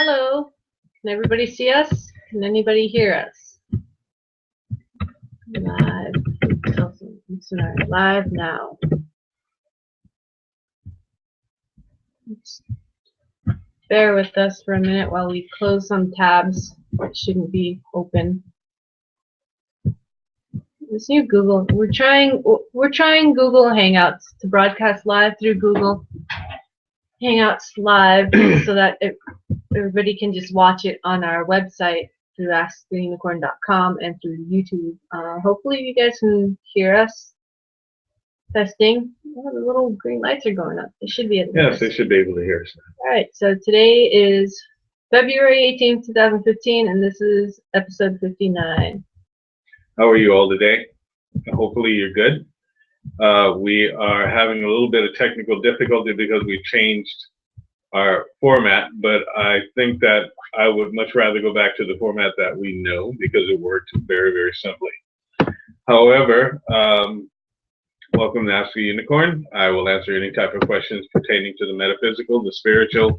Hello. Can everybody see us? Can anybody hear us? Live. Live now. Just bear with us for a minute while we close some tabs that shouldn't be open. This new Google. We're trying Google Hangouts to broadcast live through Google Hangouts live so that everybody can just watch it on our website through asktheunicorn.com and through YouTube. Hopefully you guys can hear us. Testing. Oh, the little green lights are going up. They should be able to hear us. Yes, they should be able to hear us now. Alright, so today is February 18th, 2015, and this is episode 59. How are you all today? Hopefully you're good. We are having a little bit of technical difficulty because we changed our format, but I think that I would much rather go back to the format that we know because it worked very, very simply. However, welcome to Ask the Unicorn. I will answer any type of questions pertaining to the metaphysical, the spiritual,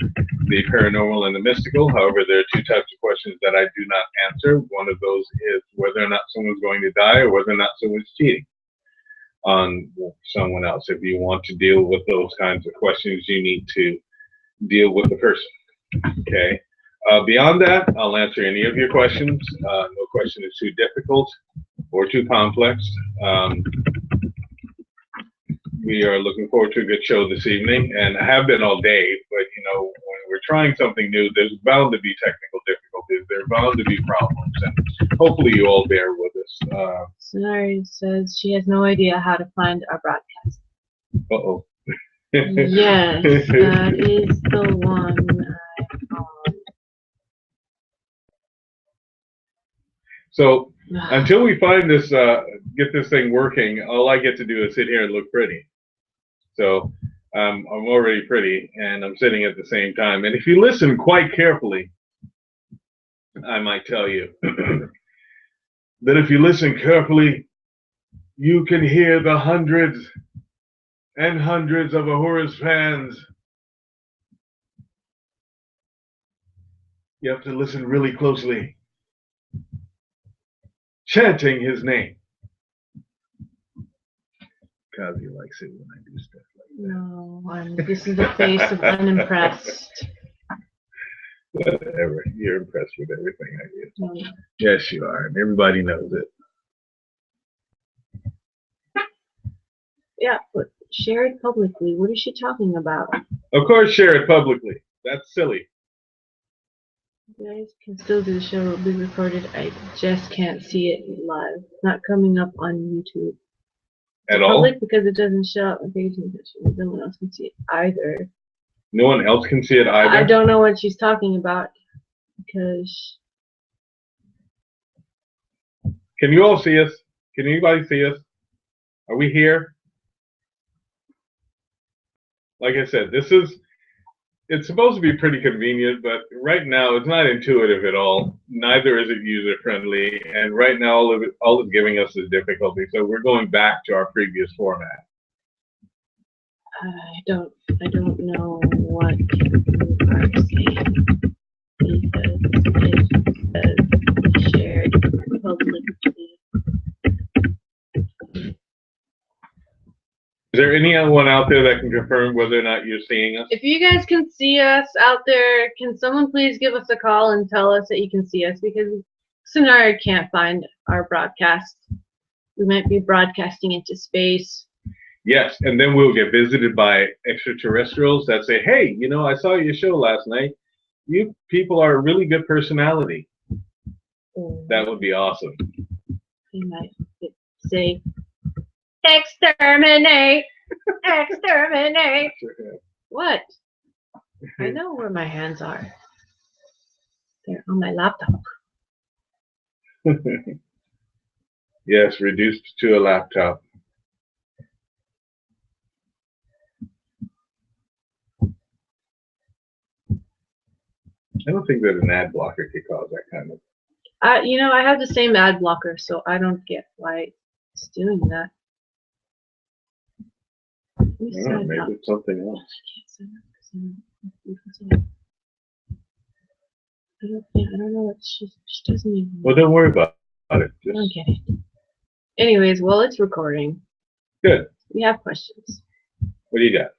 the paranormal, and the mystical. However, there are two types of questions that I do not answer. One of those is whether or not someone's going to die or whether or not someone's cheating on someone else. If you want to deal with those kinds of questions, you need to deal with the person. Okay. Beyond that, I'll answer any of your questions. No question is too difficult or too complex. We are looking forward to a good show this evening, and I have been all day, but you know, when we're trying something new, there's bound to be technical difficulties, there are bound to be problems, and hopefully you all bear with us. Sonari says she has no idea how to find our broadcast. Uh-oh. Yes, that is the one I'm on. So until we find this, get this thing working, all I get to do is sit here and look pretty. So I'm already pretty, and I'm sitting at the same time. And if you listen quite carefully, I might tell you that if you listen carefully, you can hear the hundreds and hundreds of Ahura's fans. You have to listen really closely, chanting his name. Kazi likes it when I do stuff like that. No, this is the face of unimpressed. Whatever. You're impressed with everything I do. No. Yes, you are, and everybody knows it. Yeah, but share it publicly. What is she talking about? Of course, share it publicly. That's silly. You guys can still do the show. It'll be recorded. I just can't see it live. It's not coming up on YouTube. At all? Public because it doesn't show up on page description. No one else can see it either. No one else can see it either? I don't know what she's talking about because... Can you all see us? Can anybody see us? Are we here? Like I said, it's supposed to be pretty convenient, but right now it's not intuitive at all. Neither is it user friendly, and right now all it's giving us is difficulty. So we're going back to our previous format. I don't know what you are saying because it says shared publicly. Is there anyone out there that can confirm whether or not you're seeing us? If you guys can see us out there, can someone please give us a call and tell us that you can see us, because Sonari can't find our broadcast. We might be broadcasting into space. Yes, and then we'll get visited by extraterrestrials that say, hey, you know, I saw your show last night. You people are a really good personality. That would be awesome. They might say, exterminate! Exterminate! What? I know where my hands are. They're on my laptop. Yes, reduced to a laptop. I don't think that an ad blocker could cause that kind of... You know, I have the same ad blocker, so I don't get why it's doing that. Maybe it's something else. I don't know what she doesn't even. Well, don't worry about it. Just, Okay. Anyways, well, it's recording. Good. We have questions. What do you got?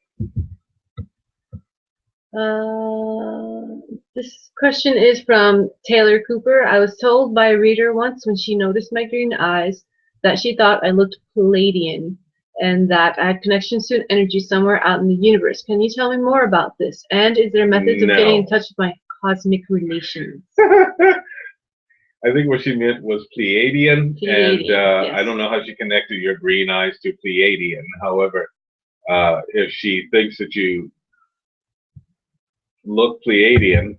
This question is from Taylor Cooper. I was told by a reader once when she noticed my green eyes that she thought I looked Pleiadian and that I had connections to an energy somewhere out in the universe. Can you tell me more about this? And is there methods of getting in touch with my cosmic relations? I think what she meant was Pleiadian, and Yes. I don't know how she connected your green eyes to Pleiadian. However, if she thinks that you look Pleiadian,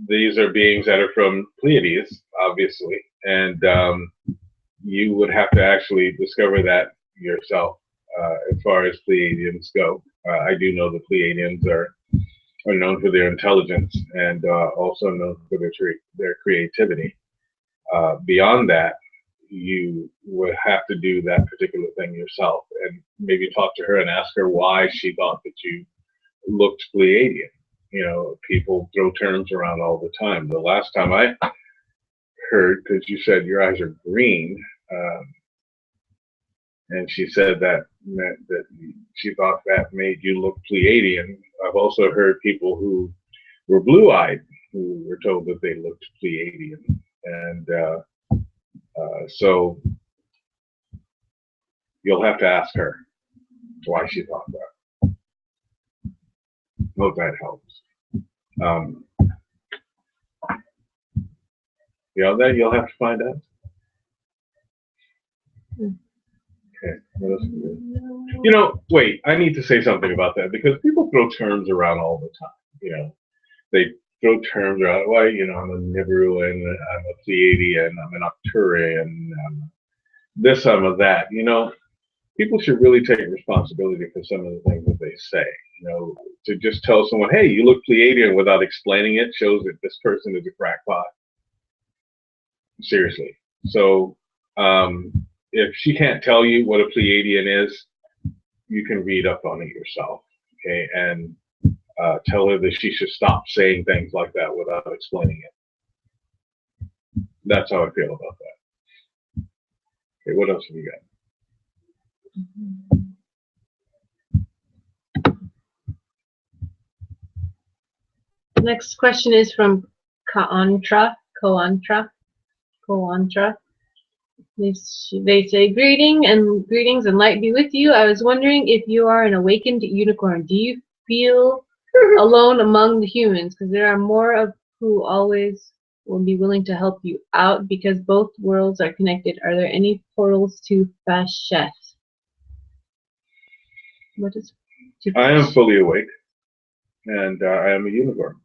these are beings that are from Pleiades, obviously, and you would have to actually discover that yourself as far as Pleiadians go. I do know the Pleiadians are known for their intelligence and also known for their creativity. Beyond that, you would have to do that particular thing yourself and maybe talk to her and ask her why she thought that you looked Pleiadian. You know, people throw terms around all the time. The last time I heard, because you said your eyes are green, and she said that meant that she thought that made you look Pleiadian. I've also heard people who were blue-eyed who were told that they looked Pleiadian, and so you'll have to ask her why she thought that. Hope that helps. That you'll have to find out. Okay. What else can we do? You know, wait, I need to say something about that because people throw terms around all the time. You know, they throw terms around. Well, you know, I'm a Nibiruan, I'm a Pleiadian, I'm an Arcturian, I'm this, I'm a that. You know, people should really take responsibility for some of the things that they say. You know, to just tell someone, hey, you look Pleiadian without explaining it shows that this person is a crackpot. Seriously. So, if she can't tell you what a Pleiadian is, you can read up on it yourself, okay? And tell her that she should stop saying things like that without explaining it. That's how I feel about that. Okay, what else have you got? Next question is from Koantra. They say, greetings and light be with you. I was wondering if you are an awakened unicorn. Do you feel alone among the humans? Because there are more of who always will be willing to help you out because both worlds are connected. Are there any portals to Fashet? What is I am fully awake, and I am a unicorn.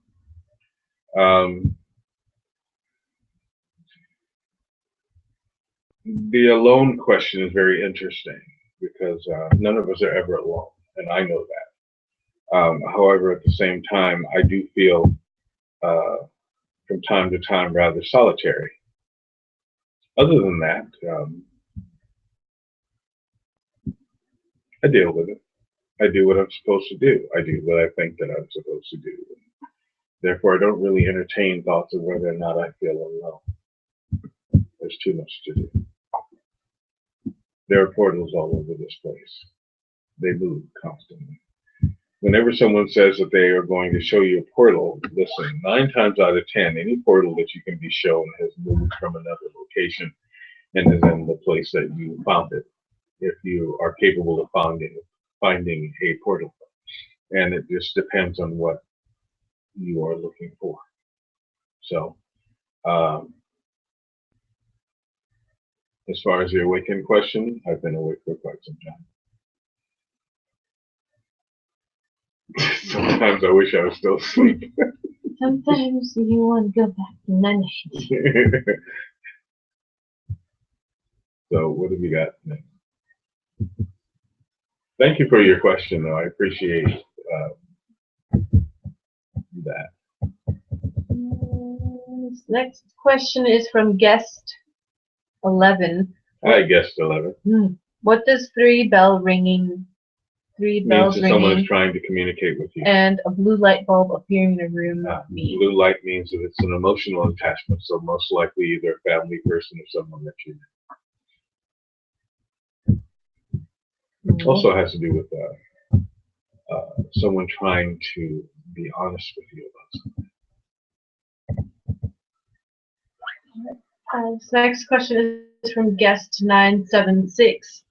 The alone question is very interesting because none of us are ever alone, and I know that. However, at the same time, I do feel from time to time rather solitary. Other than that, I deal with it. I do what I'm supposed to do. I do what I think that I'm supposed to do. Therefore, I don't really entertain thoughts of whether or not I feel alone. There's too much to do. There are portals all over this place. They move constantly. Whenever someone says that they are going to show you a portal, listen, 9 times out of 10, any portal that you can be shown has moved from another location and is in the place that you found it, if you are capable of finding a portal. And it just depends on what you are looking for. So, as far as your awakened question, I've been awake for quite some time. Sometimes I wish I was still asleep. Sometimes you want to go back to night. So what have you got next? Thank you for your question, though. I appreciate that. Next question is from guest 11. Hi, guest 11. What does 3 bell ringing 3 Means bells that someone is ringing, trying to communicate with you. and a blue light bulb appearing in a room. Blue light means that it's an emotional attachment, so most likely either a family person or someone that you know. Also has to do with someone trying to be honest with you about something. This next question is from guest 976.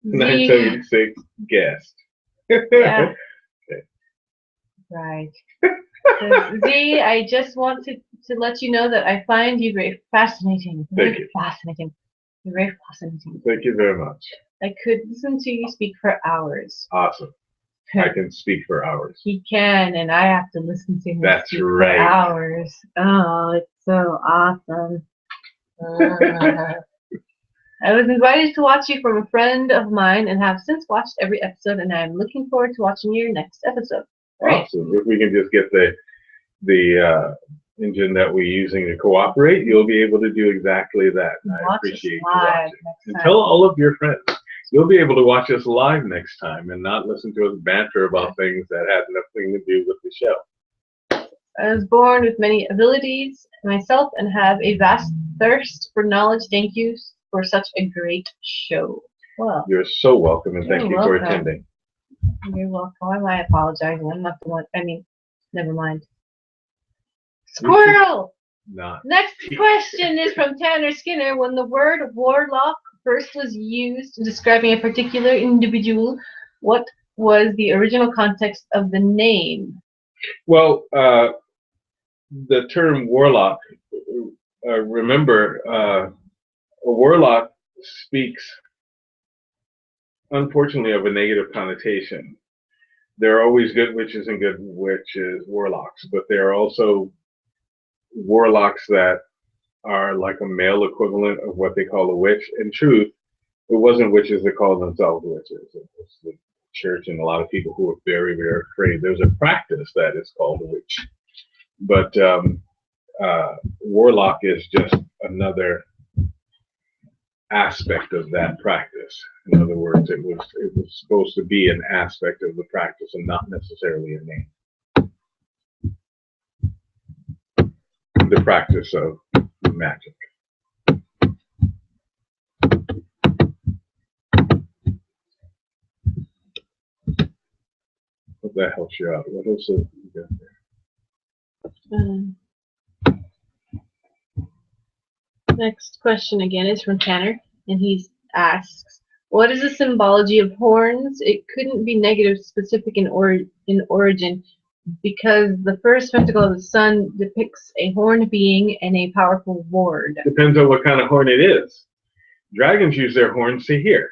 976 guest. Yeah. Okay. Right. Z, I just want to let you know that I find you very fascinating. Thank you. Fascinating. You're very fascinating. Thank you very much. I could listen to you speak for hours. Awesome. I can speak for hours. He can, and I have to listen to him That's speak right. for hours. Oh, it's so awesome. I was invited to watch you from a friend of mine and have since watched every episode, and I'm looking forward to watching your next episode. Great. Awesome. If we can just get the engine that we're using to cooperate, you'll be able to do exactly that. I appreciate you watching. And tell all of your friends. You'll be able to watch us live next time and not listen to us banter about things that have nothing to do with the show. I was born with many abilities myself and have a vast thirst for knowledge. Thank you for such a great show. Well, you're so welcome, and thank you for attending. You're welcome. Why am I apologizing? I'm not the one. I mean, never mind. Squirrel! Next question is from Tanner Skinner. When the word warlock first was used describing a particular individual, what was the original context of the name? Well, the term warlock, remember, a warlock speaks, unfortunately, of a negative connotation. There are always good witches and good warlocks, but there are also warlocks that are like a male equivalent of what they call a witch. In truth, it wasn't witches that called themselves witches. It was the church and a lot of people who were very, very afraid. There's a practice that is called a witch. But warlock is just another aspect of that practice. In other words, it was supposed to be an aspect of the practice and not necessarily a name. The practice of magic. Hope that helps you out. What else have you got there? Next question again is from Tanner, and he asks, what is the symbology of horns? It couldn't be negative specific in origin, because the first pentacle of the sun depicts a horned being and a powerful ward. Depends on what kind of horn it is. Dragons use their horns to hear.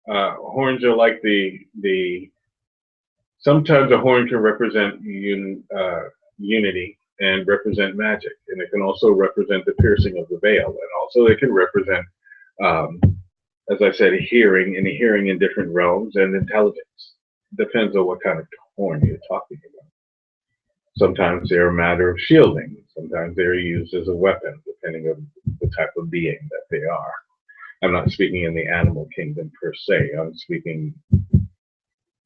Horns are like sometimes a horn can represent unity and represent magic, and it can also represent the piercing of the veil, and also it can represent, as I said, hearing in different realms and intelligence. Depends on what kind of horn you're talking about. Sometimes they're a matter of shielding. Sometimes they're used as a weapon, depending on the type of being that they are. I'm not speaking in the animal kingdom per se. I'm speaking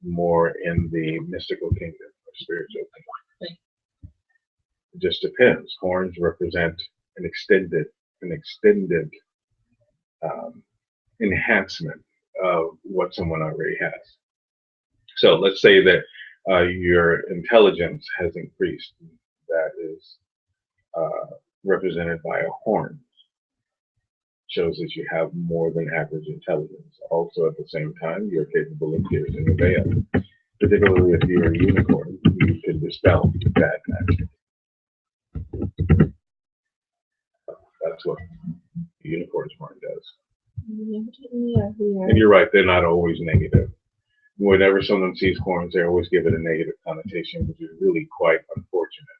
more in the mystical kingdom or spiritual kingdom. It just depends. Horns represent an extended enhancement of what someone already has. So let's say that your intelligence has increased. That is represented by a horn. Shows that you have more than average intelligence. Also, at the same time, you're capable of piercing a veil. Particularly if you're a unicorn, you can dispel bad magic. That's what the unicorn's horn does. And you're right, they're not always negative. Whenever someone sees horns, they always give it a negative connotation, which is really quite unfortunate.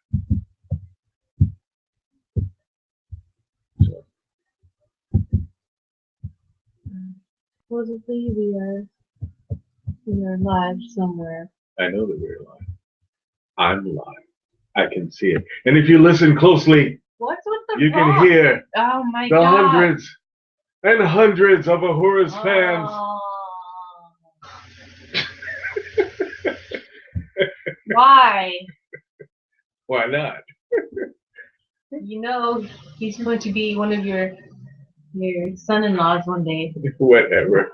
So. Supposedly we are live somewhere. I know that we're live. I'm live. I can see it. And if you listen closely, what's with the you can hear the hundreds and hundreds of Ahura's fans Why? Why not? You know, he's going to be one of your son-in-laws one day. Whatever.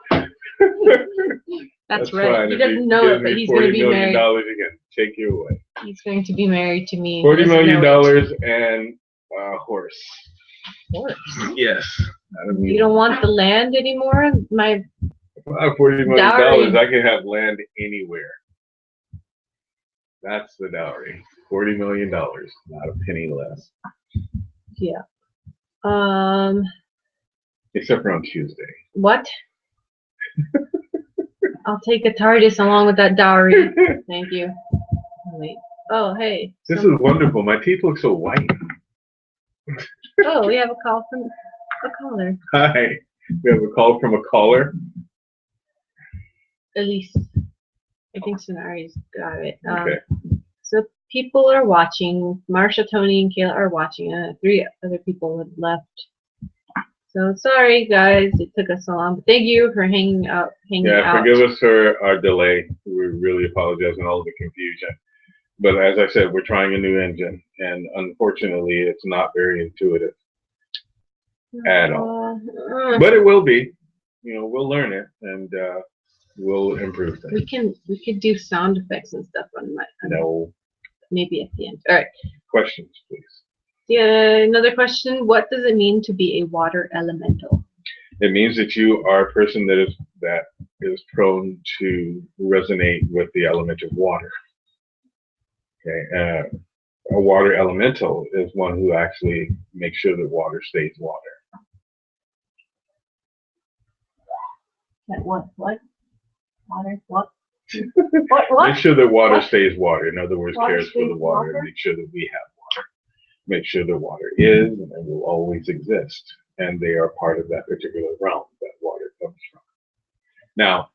That's right. Fine. He If doesn't know it, but he's going to be married. $40 million, you can take you away. He's going to be married to me. $40 million and a horse. Horse? Yes. You don't want the land anymore? My $40 million, dowry. I can have land anywhere. That's the dowry. $40 million, not a penny less. Yeah. Except for on Tuesday. What? I'll take a TARDIS along with that dowry. Thank you. Wait. Oh, hey. This is wonderful. My teeth look so white. Oh, we have a call from a caller. Hi. We have a call from a caller. Elise. I think Sonari's got it. Okay. So people are watching. Marsha, Tony, and Kayla are watching. 3 other people have left. So sorry, guys, it took us so long. But thank you for hanging out. Forgive us for our delay. We really apologize and all the confusion. But as I said, we're trying a new engine, and unfortunately, it's not very intuitive at all. But it will be. You know, we'll learn it, and we'll improve things. We could do sound effects and stuff on my. No. Maybe at the end. All right. Questions, please. Yeah, another question. What does it mean to be a water elemental? It means that you are a person that is prone to resonate with the element of water. Okay, a water elemental is one who actually makes sure that water stays water. What? Water? What? What? Make sure that water stays water. In other words, Water cares for the stays water. water? Make sure that we have water. Make sure that water is and will always exist. And they are part of that particular realm that water comes from. Now,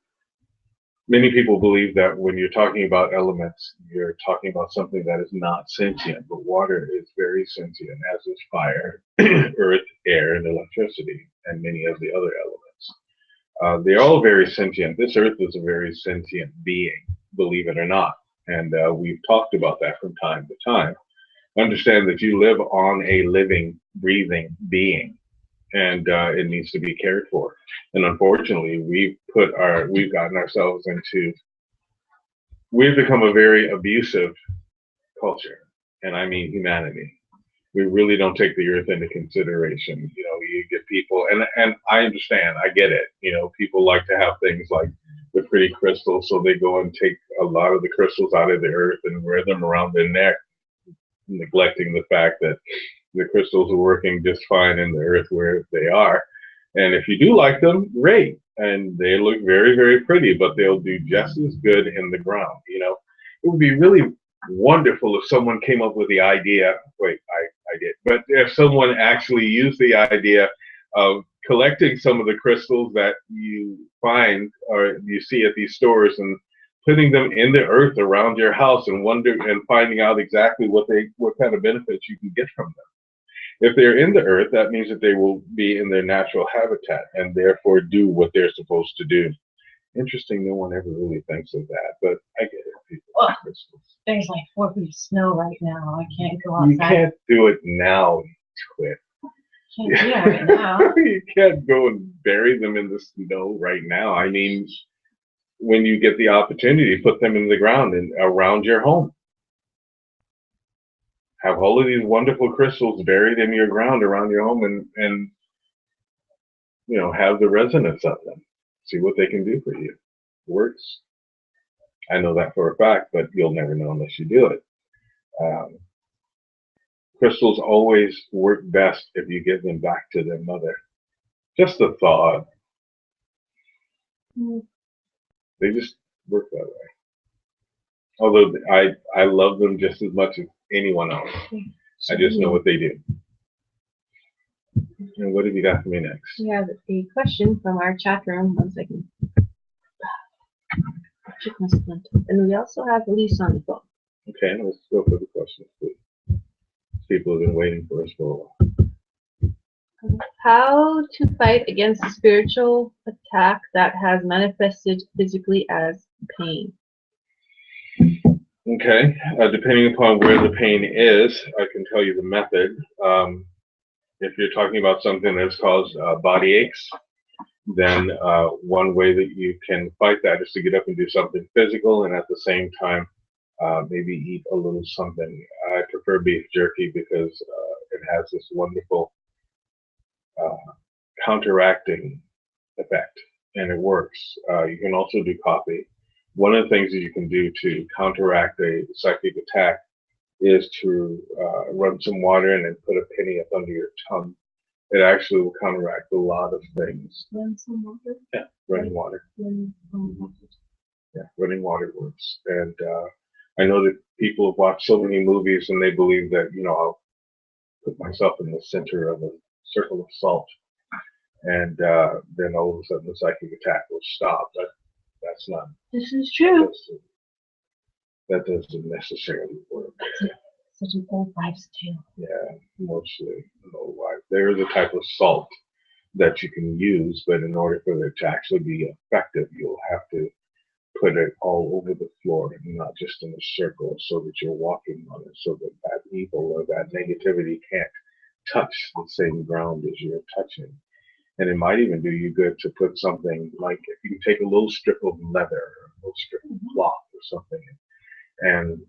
many people believe that when you're talking about elements, you're talking about something that is not sentient, but water is very sentient, as is fire, earth, air, and electricity, and many of the other elements. They're all very sentient. This earth is a very sentient being, believe it or not. And we've talked about that from time to time. Understand that you live on a living, breathing being, and it needs to be cared for. And unfortunately, we've gotten ourselves into, we've become a very abusive culture, and I mean humanity. We really don't take the earth into consideration. You know, you get people, and I understand, I get it. You know, people like to have things like the pretty crystals, so they go and take a lot of the crystals out of the earth and wear them around their neck, neglecting the fact that the crystals are working just fine in the earth where they are. And if you do like them, great. And they look very, very pretty, but they'll do just as good in the ground. You know, it would be really wonderful if someone came up with the idea, I did, but if someone actually used the idea of collecting some of the crystals that you find or you see at these stores and putting them in the earth around your house and finding out exactly what kind of benefits you can get from them. If they're in the earth, that means that they will be in their natural habitat and therefore do what they're supposed to do. Interesting, no one ever really thinks of that, but I get it. People like crystals. There's like 4 feet of snow right now. I can't go outside. You can't do it now, you twit. Can't do it right now. You can't go and bury them in the snow right now. I mean, when you get the opportunity, put them in the ground and around your home. Have all of these wonderful crystals buried in your ground around your home and you know, have the resonance of them. See what they can do for you. It works. I know that for a fact, but you'll never know unless you do it. Crystals always work best if you give them back to their mother. Just a thought. They just work that way. Although I love them just as much as anyone else. I just know what they do. And what have you got for me next? We have a question from our chat room. 1 second. And we also have Elise on the phone. Okay, let's go for the questions, please. People have been waiting for us for a while. How to fight against a spiritual attack that has manifested physically as pain? Okay, depending upon where the pain is, I can tell you the method. If you're talking about something that's caused body aches, then one way that you can fight that is to get up and do something physical, and at the same time, maybe eat a little something. I prefer beef jerky because it has this wonderful uh, counteracting effect, and it works. You can also do coffee. One of the things that you can do to counteract a psychic attack is to run some water in and put a penny up under your tongue. It actually will counteract a lot of things. Run some water. Yeah, running water. Yeah, running water works. And I know that people have watched so many movies and they believe that, I'll put myself in the center of a circle of salt and then all of a sudden the psychic attack will stop. But that's not. This is true. That doesn't necessarily work. Such an old wives' tale. Yeah, mostly an old wife. There is a type of salt that you can use, but in order for it to actually be effective, you'll have to put it all over the floor and not just in a circle so that you're walking on it so that that evil or that negativity can't touch the same ground as you're touching. And it might even do you good to put something like if you take a little strip of leather or a little strip of cloth or something and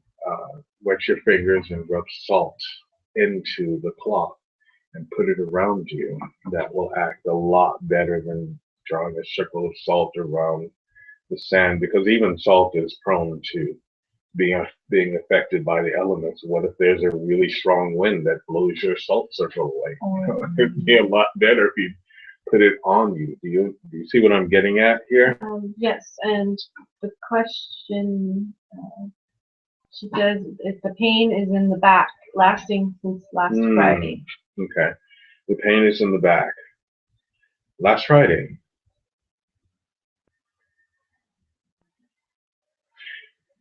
wet your fingers and rub salt into the cloth and put it around you. That will act a lot better than drawing a circle of salt around the sand because even salt is prone to being affected by the elements. What if there's a really strong wind that blows your salt circle away? It'd be a lot better if you put it on you. Do you see what I'm getting at here? Yes, and the question she says if the pain is in the back, lasting since last Friday. Okay, the pain is in the back. Last Friday.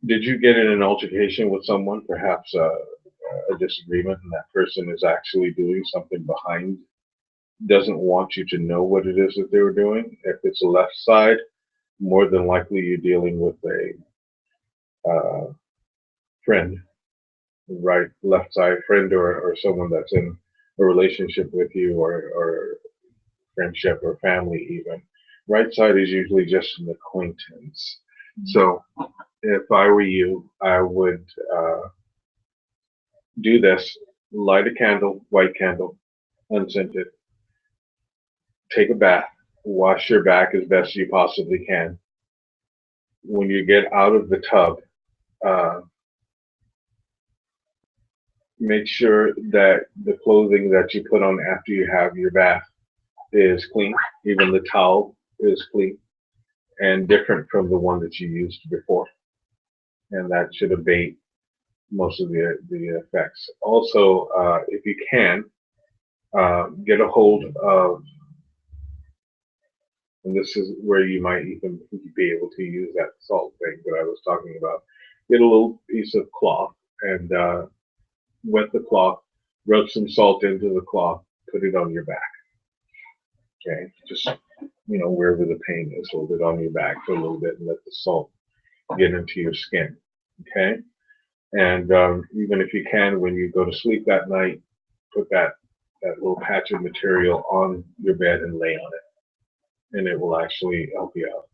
Did you get in an altercation with someone, perhaps a disagreement, and that person is actually doing something behind, doesn't want you to know what it is that they were doing? If it's a left side, more than likely you're dealing with a friend, right, left side friend or someone that's in a relationship with you or friendship or family even. Right side is usually just an acquaintance. So if I were you, I would do this, light a candle, white candle, unscented, take a bath, wash your back as best you possibly can. When you get out of the tub, make sure that the clothing that you put on after you have your bath is clean. Even the towel is clean and different from the one that you used before. And that should abate most of the effects. Also, if you can, get a hold of, and this is where you might even be able to use that salt thing that I was talking about. Get a little piece of cloth and wet the cloth, rub some salt into the cloth, put it on your back. Okay, just wherever the pain is, hold it on your back for a little bit and let the salt get into your skin. Okay, and even if you can, when you go to sleep that night, put that little patch of material on your bed and lay on it, and it will actually help you out.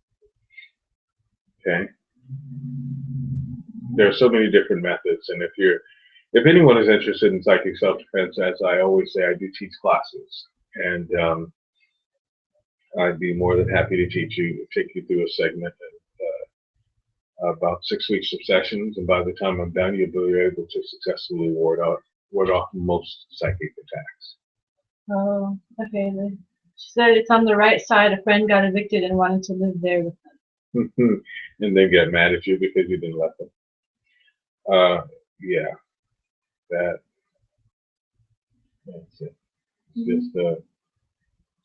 Okay, there are so many different methods, and if anyone is interested in psychic self-defense, as I always say, I do teach classes, and I'd be more than happy to take you through a segment about 6 weeks of sessions, and by the time I'm done, you'll be able to successfully ward off most psychic attacks. Oh, okay. She said it's on the right side. A friend got evicted and wanted to live there with them. And they get mad at you because you didn't let them. Yeah, that's it.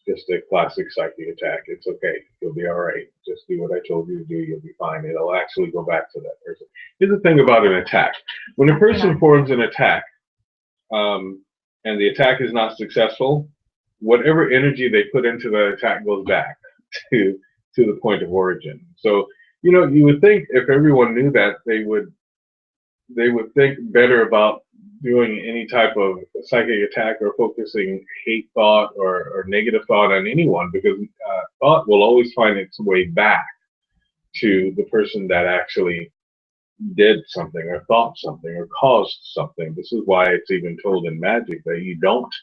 Just a classic psychic attack. It's okay. You'll be all right. Just do what I told you to do. You'll be fine. It'll actually go back to that person. Here's the thing about an attack. When a person forms an attack, and the attack is not successful, whatever energy they put into the attack goes back to the point of origin. So, you would think if everyone knew that, they would they would think better about doing any type of psychic attack or focusing hate thought or negative thought on anyone, because thought will always find its way back to the person that actually did something or thought something or caused something. This is why it's even told in magic that you don't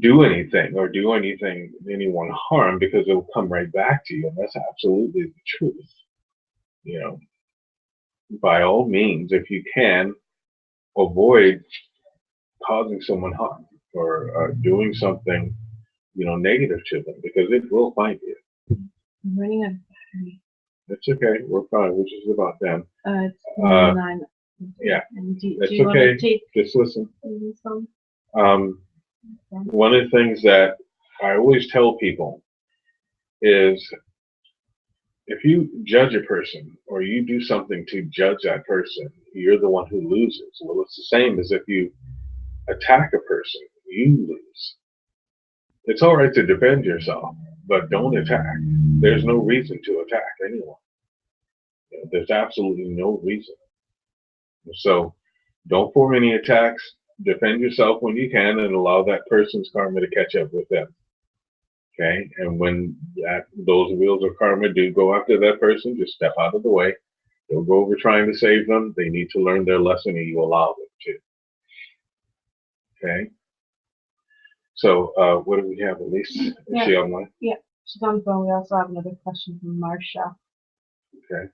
do anything or do anyone harm, because it will come right back to you. And that's absolutely the truth. You know, by all means, if you can, avoid causing someone harm or doing something, you know, negative to them, because it will find you. I'm running out of battery. It's okay. We're fine. We're just about done. It's 9. Yeah. And do It's you want to okay. take Just listen. some? One of the things that I always tell people is, if you judge a person or you do something to judge that person, you're the one who loses. Well, it's the same as if you attack a person, you lose. It's all right to defend yourself, but don't attack. There's no reason to attack anyone. You know, there's absolutely no reason. So don't form any attacks. Defend yourself when you can and allow that person's karma to catch up with them. Okay? And when those wheels of karma do go after that person, just step out of the way. Don't go over trying to save them. They need to learn their lesson, and you allow them to. Okay? So what do we have, Elise? Is she online? Yeah, she's on the phone. We also have another question from Marsha. Okay.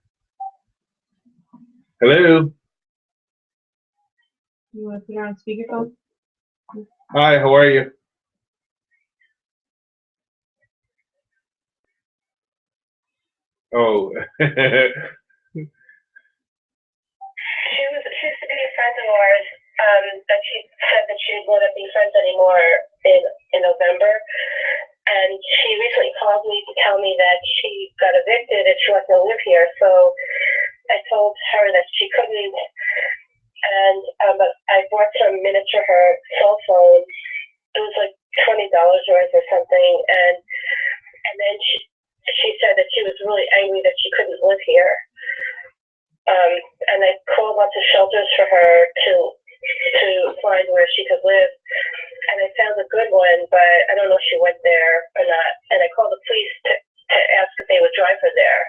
Hello. You want to put her on speakerphone? Hi, how are you? Oh. She used to be a friend of ours, that she said that she wouldn't be friends anymore in November. And she recently called me to tell me that she got evicted and she wasn't going to live here. So I told her that she couldn't. And but I bought some minutes for her cell phone. It was like $20 worth or something. And then she said that she was really angry that she couldn't live here. And I called lots of shelters for her to find where she could live. And I found a good one, but I don't know if she went there or not. And I called the police to ask if they would drive her there.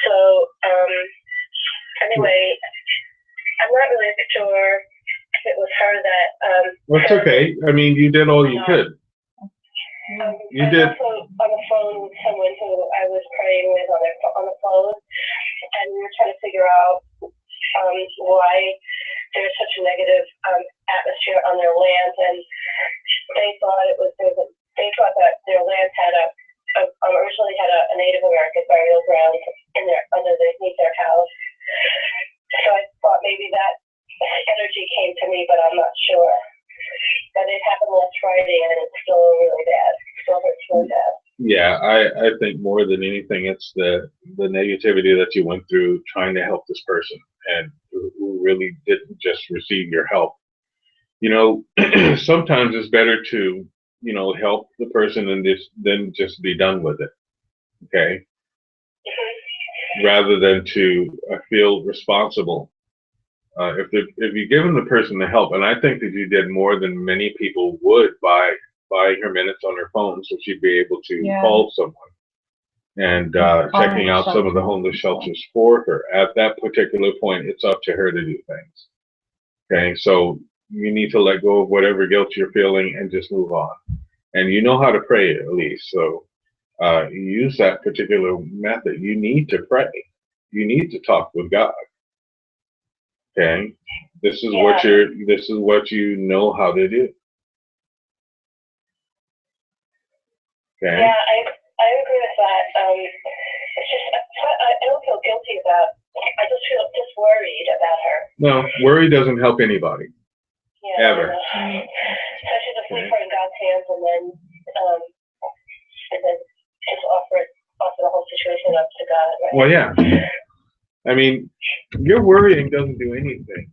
So anyway, I'm not really sure if it was her that. Well, it's okay. I mean, you did all you could. You did. Also on the phone with someone who I was praying with on the phone, and we were trying to figure out why there's such a negative atmosphere on their land, and they thought they thought that their land had originally had a Native American burial ground underneath their house. So I thought maybe that energy came to me, but I'm not sure. But it happened last Friday, and it's still really bad. Still hurts really bad. Yeah, I think more than anything, it's the negativity that you went through trying to help this person, and who really didn't just receive your help. You know, sometimes it's better to, you know, help the person and then just be done with it. Okay. Mm-hmm. Rather than to feel responsible. If you're giving the person the help, and I think that you did more than many people would by buying her minutes on her phone, so she'd be able to call someone and checking out some of the homeless shelters for her. At that particular point, it's up to her to do things. Okay, so you need to let go of whatever guilt you're feeling and just move on. And you know how to pray, at least. So use that particular method. You need to pray. You need to talk with God. Okay, this is what you know how to do. Okay. Yeah, I agree with that. It's just I don't feel guilty about. I just feel just worried about her. No, worry doesn't help anybody. Yeah, ever. So I should just leave her in God's hands, and then just offer the whole situation up to God. Right? Well, yeah. I mean, your worrying doesn't do anything.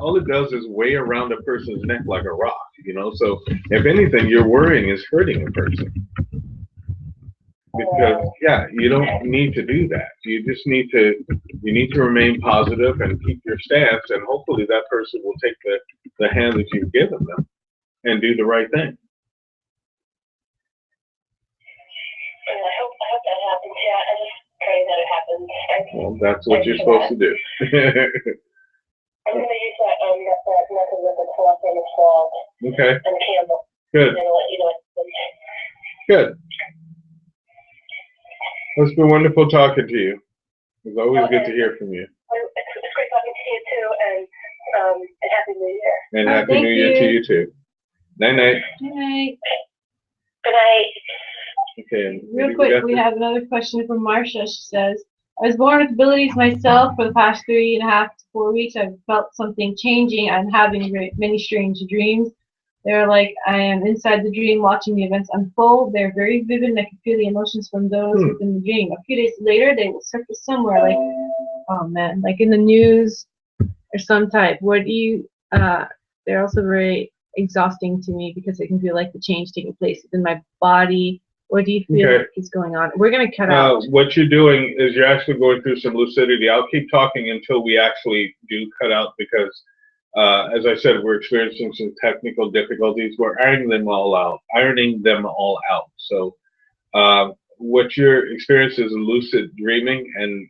All it does is weigh around a person's neck like a rock, you know? So, if anything, your worrying is hurting a person. Because, yeah, you don't need to do that. You just need to you need to remain positive and keep your stance, and hopefully that person will take the hand that you've given them and do the right thing. I hope that happens. Yeah, I just pray that it happens. Well, that's what you're supposed to do. I'm going to use that method with the telephone as well. Okay. And the candle. Good. And I'll let you know. Good. It's been wonderful talking to you. It's always good to hear from you. It's great talking to you too, and Happy New Year. And Happy New Year to you too. Night night. Good night. Good night. Okay. Real quick, we have another question from Marcia. She says, I was born with abilities myself. For the past 3.5 to 4 weeks, I've felt something changing. I'm having many strange dreams. They're like I am inside the dream watching the events unfold. They're very vivid and I can feel the emotions from those within the dream. A few days later, they will surface somewhere like, oh man, like in the news or some type. What do you, they're also very exhausting to me because I can feel like the change taking place within my body. What do you feel is going on? We're going to cut out. What you're doing is you're actually going through some lucidity. I'll keep talking until we actually do cut out because, as I said, we're experiencing some technical difficulties. We're ironing them all out. So what you're experiencing is lucid dreaming, and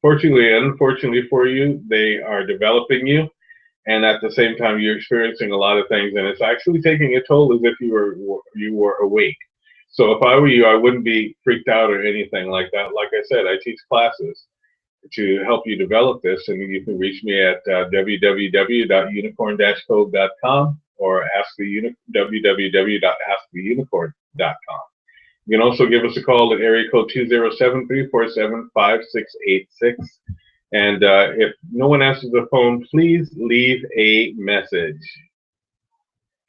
fortunately and unfortunately for you, they are developing you. And at the same time, you're experiencing a lot of things, and it's actually taking a toll as if you were awake. So if I were you, I wouldn't be freaked out or anything like that. Like I said, I teach classes to help you develop this, and you can reach me at www.unicorn-code.com or www.asktheunicorn.com. You can also give us a call at area code 207-347-5686. And if no one answers the phone, please leave a message.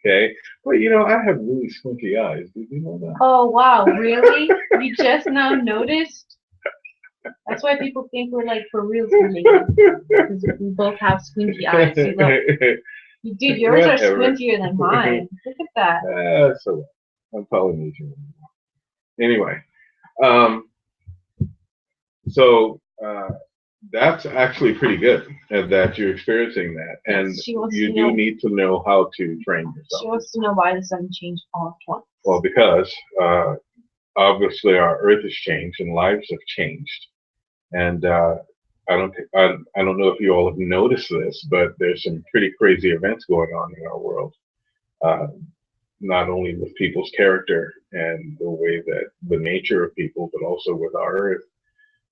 Okay, well, you know, I have really squinty eyes. Did you know that? Oh, wow, really? You just now noticed? That's why people think we're like for real because we both have squinty eyes. See, look. Dude, yours are squintier than mine. Look at that. So I'm Polynesian. Anyway, that's actually pretty good that you're experiencing that, and you do need to know how to train yourself. She wants to know why the sun changed all at once. Well, because obviously our Earth has changed and lives have changed, and I don't know if you all have noticed this, but there's some pretty crazy events going on in our world. Not only with people's character and the way that the nature of people, but also with our Earth.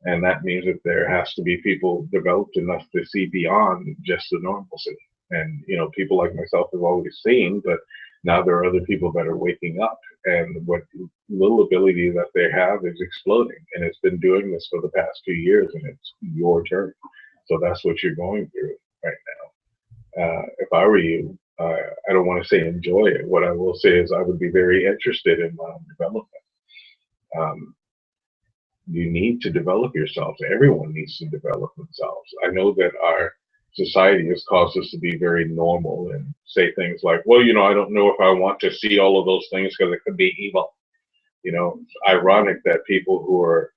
And that means that there has to be people developed enough to see beyond just the normalcy. And, you know, people like myself have always seen, but now there are other people that are waking up. And what little ability that they have is exploding. And it's been doing this for the past 2 years, and it's your turn. So that's what you're going through right now. If I were you, I don't want to say enjoy it. What I will say is I would be very interested in development. You need to develop yourself. Everyone needs to develop themselves. I know that our society has caused us to be very normal and say things like, well, you know, I don't know if I want to see all of those things because it could be evil. You know, it's ironic that people who are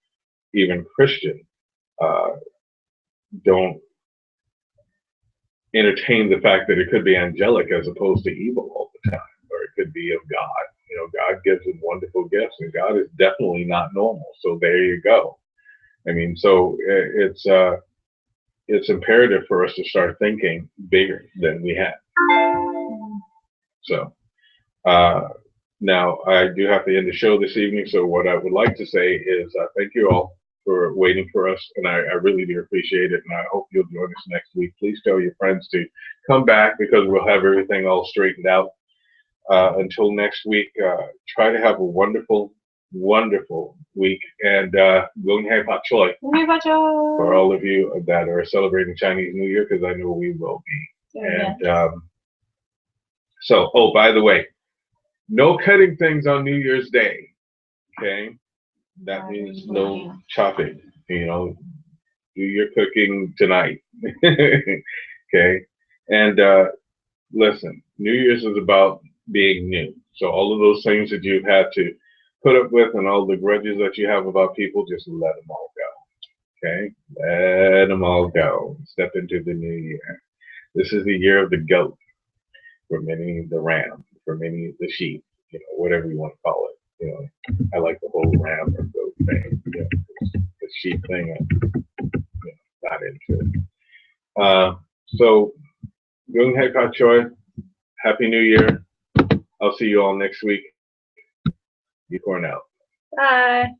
even Christian don't entertain the fact that it could be angelic as opposed to evil all the time, or it could be of God. You know, God gives them wonderful gifts, and God is definitely not normal. So there you go. I mean, so it's imperative for us to start thinking bigger than we have. So now I do have to end the show this evening. So what I would like to say is thank you all for waiting for us, and I really do appreciate it, and I hope you'll join us next week. Please tell your friends to come back because we'll have everything all straightened out. Until next week, try to have a wonderful, wonderful week, and Gong Hei Fa Choi for all of you that are celebrating Chinese New Year, because I know we will be. And so, oh, by the way, no cutting things on New Year's Day, okay? That means no chopping, you know, do your cooking tonight, okay? And listen, New Year's is about being new. So all of those things that you've had to put up with and all the grudges that you have about people, just let them all go. Okay, let them all go. Step into the new year. This is the year of the goat. For many, the ram. For many, the sheep. You know, whatever you want to call it. You know, I like the whole ram or goat thing. You know, the sheep thing, I'm not into it. So, Gung Hei Ka Choi. Happy New Year. I'll see you all next week. Be corn out. Bye.